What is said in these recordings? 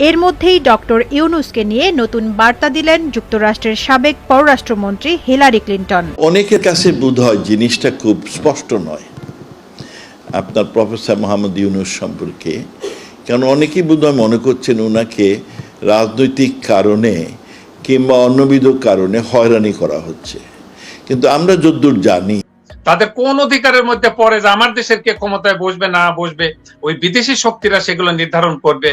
এর মধ্যেই ডক্টর ইউনূসকে নিয়ে নতুন বার্তা দিলেন যুক্তরাষ্ট্রের সাবেক পররাষ্ট্রমন্ত্রী হিলারি ক্লিন্টন। অনেকের কাছে বোধহয় জিনিসটা খুব স্পষ্ট নয় আপনার প্রফেসর মোহাম্মদ ইউনূস সম্পর্কে, কারণ অনেকেই বোধহয় মনে করছেন ওনাকে রাজনৈতিক কারণে কিংবা অন্যবিধ কারণে হয়রানি করা হচ্ছে, কিন্তু আমরা যতদূর জানি তাদের কোন অধিকারের মধ্যে পড়ে যে আমার দেশের কে ক্ষমতায় বসবে না বসবে ওই বিদেশি শক্তিরা সেগুলো নির্ধারণ করবে,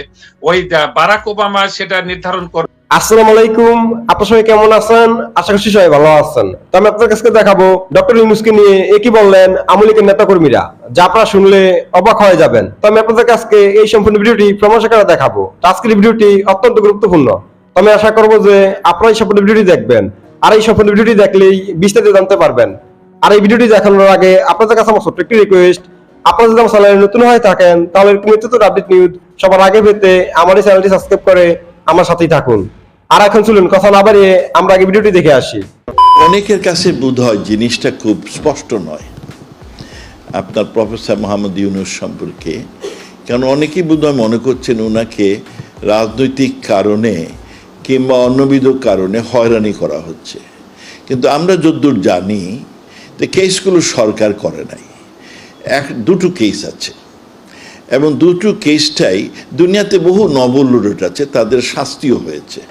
ওই বারাক ওবামা সেটা নির্ধারন করবে। আসসালামু আলাইকুম, আপনারা সবাই কেমন আছেন? আশা করছি সবাই ভালো আছেন। তো আমি আপনাদের কাছে দেখাবো ডক্টর ইউনূসকে নিয়ে কি বললেন আওয়ামী লীগের নেতাকর্মীরা, যা আপনারা শুনলে অবাক হয়ে যাবেন। তো আমি আপনাদের কাছে এই সম্পূর্ণ ভিডিওটি প্রমাণ করে দেখাবো। আজকের ভিডিওটি অত্যন্ত গুরুত্বপূর্ণ। তো আমি আশা করবো যে আপনারা এই সম্পূর্ণ ভিডিওটি দেখবেন, আর এই সম্পূর্ণ ভিডিওটি দেখলেই বিস্তারিত জানতে পারবেন। আর এই ভিডিওটি দেখানোর আগে আপনাদের কাছে আমার ছোট্ট একটি রিকোয়েস্ট, আপনারা যদি আমার চ্যানেলে নতুন হয়ে থাকেন তাহলে এরকম নিত্য আপডেট নিউজ সবার আগে পেতে আমার এই চ্যানেলটি সাবস্ক্রাইব করে আমার সাথেই থাকুন। আর এখন চলুন কথা না বাড়িয়ে আমরা আগে ভিডিওটি দেখে আসি। অনেকের কাছে বোধহয় জিনিসটা খুব স্পষ্ট নয় আপনার প্রফেসর মোহাম্মদ ইউনূস সম্পর্কে, কারণ অনেকেই বোধহয় মনে করছেন ওনাকে রাজনৈতিক কারণে কিংবা অন্যবিধ কারণে হয়রানি করা হচ্ছে, কিন্তু আমরা যতদূর জানি যে কেসগুলো সরকার করে নাই। দুটো কেস আছে এবং দুটো কেসটাই দুনিয়াতে বহু নোবেল লরেট আছে, তাদের শাস্তিও হয়েছে।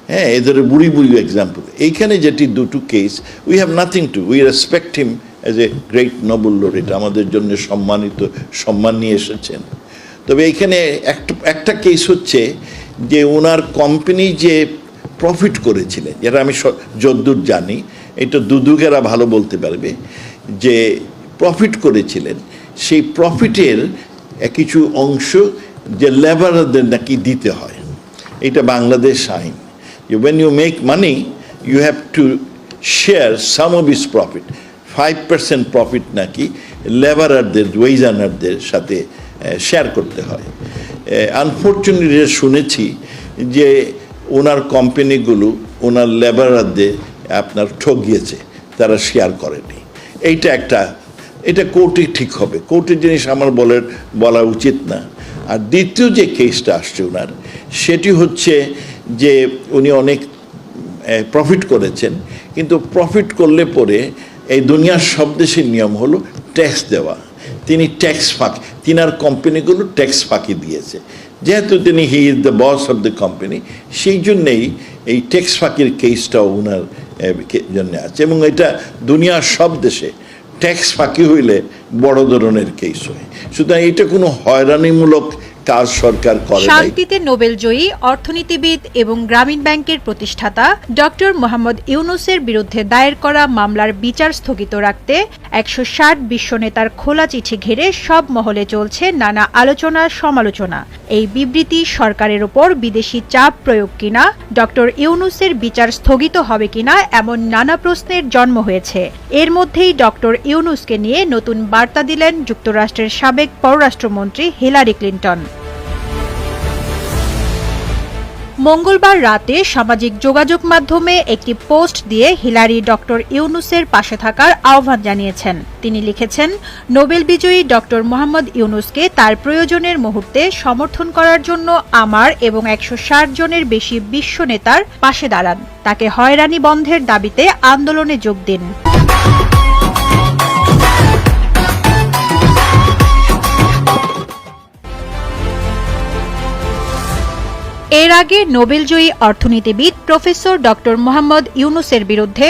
হ্যাঁ, এদের বুড়ি বুড়ি এক্সাম্পল। এইখানে যেটি দুটো case, we have nothing to, we respect him as a great Nobel laureate, আমাদের জন্য সম্মান নিয়ে এসেছেন। তবে এইখানে একটা কেস হচ্ছে যে ওনার কোম্পানি যে প্রফিট করেছিলেন, যেটা আমি যদ্দূর জানি, এটা দুদুকেরা ভালো বলতে পারবে, যে প্রফিট করেছিলেন সেই প্রফিটের কিছু অংশ যে লেবারদের নাকি দিতে হয়। এটা বাংলাদেশ আইন, when you make money you have to share some of his profit, 5% profit নাকি লেবারদের ওয়েজ আর্নারদের সাথে শেয়ার করতে হয়। আনফর্চুনেটলি শুনেছি যে ওনার কোম্পানিগুলো ওনার লেবারদের আপনার ঠকিয়েছে, তারা শেয়ার করেনি। এটা কোর্টে ঠিক হবে, কোর্টের জিনিস আমার বলা উচিত না। আর দ্বিতীয় যে কেসটা আসছে ওনার, সেটি হচ্ছে যে উনি অনেক প্রফিট করেছেন, কিন্তু প্রফিট করলে পরে এই দুনিয়ার সব দেশের নিয়ম হলো ট্যাক্স দেওয়া। তিনি তিনার কোম্পানিগুলো ট্যাক্স ফাঁকি দিয়েছে, যেহেতু তিনি he is the boss of the company, সেই জন্যেই এই ট্যাক্স ফাঁকির কেসটাও ওনার জন্য আছে। এবং এটা দুনিয়ার সব দেশে ট্যাক্স ফাঁকি হইলে বড় ধরনের কেস হয়, সুতরাং এটা কোনো হয়রানিমূলক কাজ সরকার করে নাই। শান্তিতে নোবেল জয়ী অর্থনীতিবিদ এবং গ্রামীণ ব্যাংকের প্রতিষ্ঠাতা ডক্টর মোহাম্মদ ইউনূসের বিরুদ্ধে দায়ের করা মামলার বিচার স্থগিত রাখতে 160 বিশ্ব নেতার খোলা চিঠি ঘিরে সব মহলে চলছে নানা আলোচনা সমালোচনা। এই বিবৃতি সরকারের ওপর বিদেশি চাপ প্রয়োগ কিনা, ডক্টর ইউনূসের বিচার স্থগিত হবে কিনা, এমন নানা প্রশ্নের জন্ম হয়েছে। এর মধ্যেই ডক্টর ইউনূসকে নিয়ে নতুন বার্তা দিলেন যুক্তরাষ্ট্রের সাবেক পররাষ্ট্রমন্ত্রী হিলারি ক্লিন্টন। মঙ্গলবার রাতে সামাজিক যোগাযোগ মাধ্যমে একটি পোস্ট দিয়ে হিলারি ডক্টর ইউনূসের পাশে থাকার আহ্বান জানিয়েছেন। তিনি লিখেছেন, নোবেল বিজয়ী ডক্টর মোহাম্মদ ইউনূসকে তার প্রয়োজনের মুহূর্তে সমর্থন করার জন্য আমার এবং 160 জনের বেশি বিশ্ব নেতার পাশে দাঁড়ান। তাকে হয়রানি বন্ধের দাবিতে আন্দোলনে যোগ দিন। এর আগে নোবেলজয়ী অর্থনীতিবিদ প্রফেসর ডক্টর মোহাম্মদ ইউনূসের বিরুদ্ধে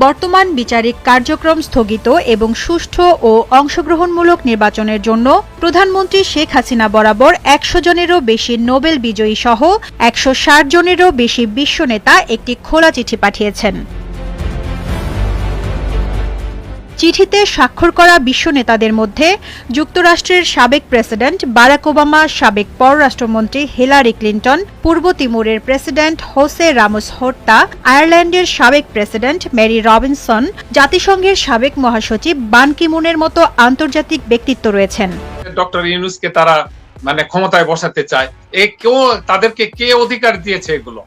বর্তমান বিচারিক কার্যক্রম স্থগিত এবং সুষ্ঠু ও অংশগ্রহণমূলক নির্বাচনের জন্য প্রধানমন্ত্রী শেখ হাসিনা বরাবর 100 জনেরও বেশি নোবেল বিজয়ী সহ 160 জনেরও বেশি বিশ্ব নেতা একটি খোলা চিঠি পাঠিয়েছেন। চিঠিতে স্বাক্ষর করা বিশ্ব নেতাদের মধ্যে যুক্তরাষ্ট্রের সাবেক প্রেসিডেন্ট বারাক ওবামা, সাবেক পররাষ্ট্রমন্ত্রী হিলারি ক্লিন্টন, পূর্ব তিমুরের প্রেসিডেন্ট হোসে রামোস হোর্তা, আয়ারল্যান্ডের সাবেক প্রেসিডেন্ট মেরি রবিনসন, জাতিসংঘের সাবেক মহাসচিব বান কি মুনের মতো আন্তর্জাতিক ব্যক্তিত্ব রয়েছেন। ডক্টর ইউনূসকে তারা ক্ষমতায় বসাতে চায়, তাদেরকে কে অধিকার দিয়েছে? এগুলো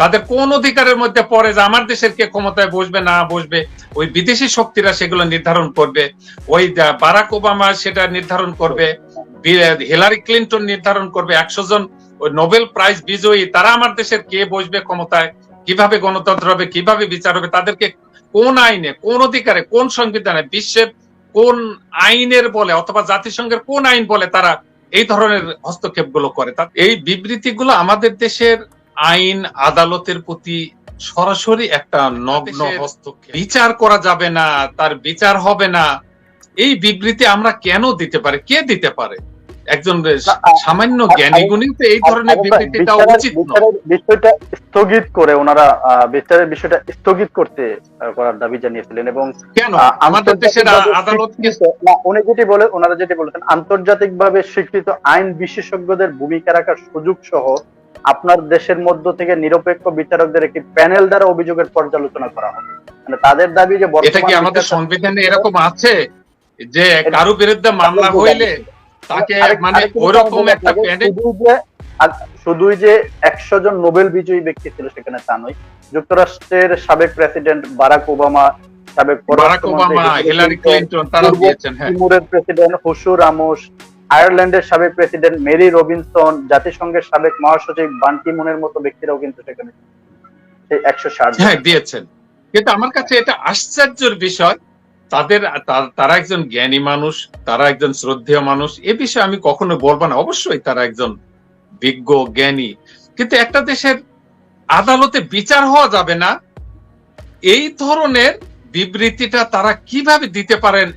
তাদের কোন অধিকারের মধ্যে পড়ে যে আমার দেশের কে ক্ষমতায় বসবে না বসবে ওই বিদেশি শক্তিরা সেগুলো নির্ধারণ করবে, ওই বারাক ওবামা সেটা নির্ধারণ করবে, হিলারি ক্লিন্টন নির্ধারণ করবে, 100 জন ওই নোবেল প্রাইজ বিজয়ী তারা আমার দেশের কে বসবে ক্ষমতায়, কিভাবে গণতন্ত্র হবে, কিভাবে বিচার হবে, তাদেরকে কোন আইনে, কোন অধিকারে, কোন সংবিধানে, বিশ্বের কোন আইনের বলে অথবা জাতিসংঘের কোন আইন বলে তারা এই ধরনের হস্তক্ষেপ গুলো করে। এই বিবৃতিগুলো আমাদের দেশের আইন আদালতের প্রতি সরাসরি একটা নগ্ন হস্তক্ষেপ। বিচার করা যাবে না, তার বিচার হবে না, এই বিবৃতি আমরা কেন দিতে পারি? কে দিতে পারে? একজন সামান্য জ্ঞানী গুণী তো এই ধরনের বিবৃতি দেওয়া উচিত নয়। বিষয়টা স্থগিত করে ওনারা বিচারের বিষয়টা স্থগিত করতে করার দাবি জানিয়েছিলেন এবং কেন আমাদের দেশের আদালত ওনারা যেটি বলেছেন আন্তর্জাতিকভাবে স্বীকৃত আইন বিশেষজ্ঞদের ভূমিকা রাখার সুযোগ সহ আপনার দেশের মধ্য থেকে নিরপেক্ষ বিচারকদের একটি প্যানেল দ্বারা অভিযোগের পর্যালোচনা করা হবে। মানে তাদের দাবি যে এটা কি আমাদের সংবিধানে এরকম আছে যে কারো বিরুদ্ধে মামলা হইলে তাকে মানে ওরকম একটা প্যানেল? শুধুই যে 100 জন নোবেল বিজয়ী ব্যক্তি ছিল সেখানে তা নয়, যুক্তরাষ্ট্রের সাবেক প্রেসিডেন্ট বারাক ওবামা, সাবেক হিলারি ক্লিনটন, তারা দিয়েছেন। হ্যাঁ, তিমুরের প্রেসিডেন্ট হোসু রামোস, আয়ারল্যান্ডের সাবেক প্রেসিডেন্ট মেরি রবিনসন, জাতিসংঘের সাবেক মহাসচিব বান কি মুনের মতো ব্যক্তিরাও কিন্তু সেখানে সেই 160 হ্যাঁ দিয়েছেন। কিন্তু আমার কাছে এটা আশ্চর্যের বিষয়, তারা একজন জ্ঞানী মানুষ, তারা একজন শ্রদ্ধেয় মানুষ, এ বিষয়ে আমি কখনো বলবো না, অবশ্যই তারা একজন বিজ্ঞ জ্ঞানী, কিন্তু একটা দেশের আদালতে বিচার হওয়া যাবে না এই ধরনের বিবৃতিটা তারা কিভাবে দিতে পারেন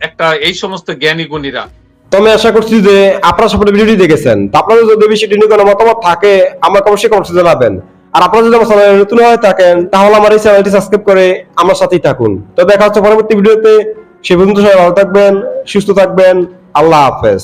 একটা এই সমস্ত জ্ঞানী গুণীরা? তো আমি আশা করছি যে আপনারা সবাই ভিডিওটি দেখেছেন। তো আপনাদের যদি বিষয়টি নিয়ে কোনো মতামত থাকে আমাকে অবশ্যই কমেন্টে জানাবেন। আর আপনারা যদি আমার চ্যানেলে নতুন হয়ে থাকেন তাহলে আমার এই চ্যানেলটি সাবস্ক্রাইব করে আমার সাথেই থাকুন। তো দেখা হচ্ছে পরবর্তী ভিডিওতে। সে পর্যন্ত সবাই ভালো থাকবেন, সুস্থ থাকবেন। আল্লাহ হাফেজ।